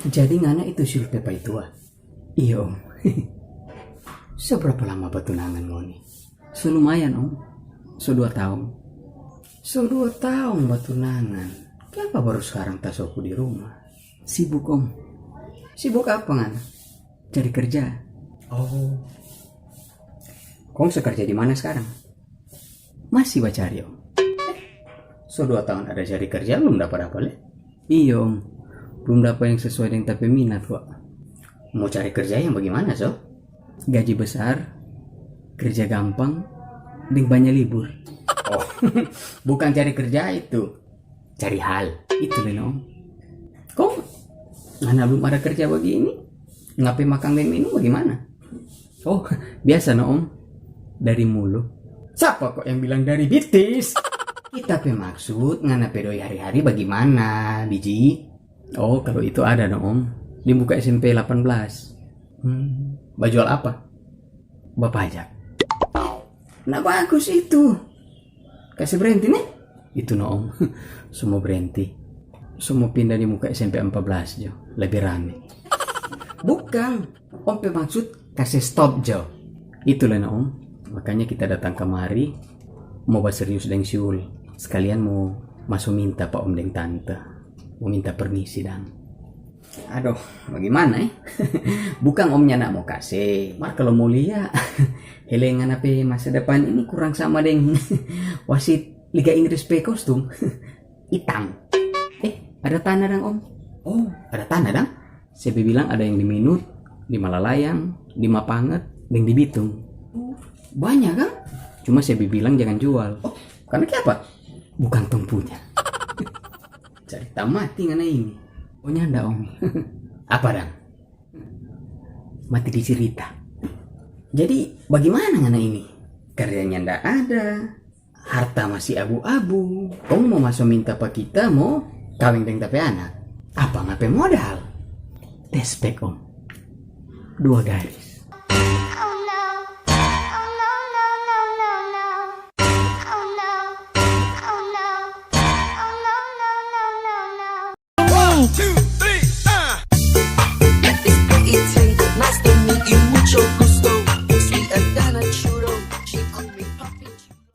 Jadi ngana itu sulpe pa itu ah. Iya om. Seberapa lama bertunangan ngoni? So lumayan om. So 2 tahun. So 2 tahun bertunangan. Kenapa baru sekarang tasoku di rumah? Sibuk om. Sibuk apa ngana? Cari kerja. Oh. Kong sekerja di mana sekarang? Masih bacari om. So 2 tahun ada cari kerja belum dapat apa le? Iya om. Belum dapat yang sesuai dengan tapi minat kok. Mau cari kerja yang bagaimana so? Gaji besar, kerja gampang, dan banyak libur. Oh, bukan cari kerja itu, cari hal. Itu loh om. Kok mana belum ada kerja begini? Ngapain makan dan minum bagaimana? Oh, biasa no om. Dari mulu. Siapa kok yang bilang dari bitis? Kita pe maksud ngana pedoi hari-hari bagaimana, biji? Oh, kalau itu ada no om. Dibuka SMP 18. Bajual apa? Bapajak. Nah bagus itu. Kasih berhenti nih. Itu no om. Semua berhenti. Semua pindah di muka SMP 14 jo. Lebih rame. Bukan. Om pe maksud kasih stop jo. Itulah no om. Makanya kita datang kemari. Mau bahas serius dengan siul. Sekalian mau masuk minta pak om dan tante. Mau minta permisi dan. Aduh, bagaimana ya? Bukan omnya nak mau kasih. Mar kalau mau lihat, helengan apa masa depan ini kurang sama dengan wasit Liga Inggris pe kostum hitam. Ada tanah dang om? Oh, ada tanah dang? Saya bilang ada yang di Minut, di Malalayang, di Mapanget, dan di Bitung. Banyak kan? Cuma saya bilang jangan jual. Oh, karena kenapa? Bukan tong punya. Cari mati ngana ini. Oh nyanda om. Apa dang? Mati dicerita. Jadi bagaimana ngana ini? Karyanya ndak ada. Harta masih abu-abu. Om mau masuk minta pak kita mau kawin dengan tapi anak. Apa ngapain modal? Tespek om. 2 garis.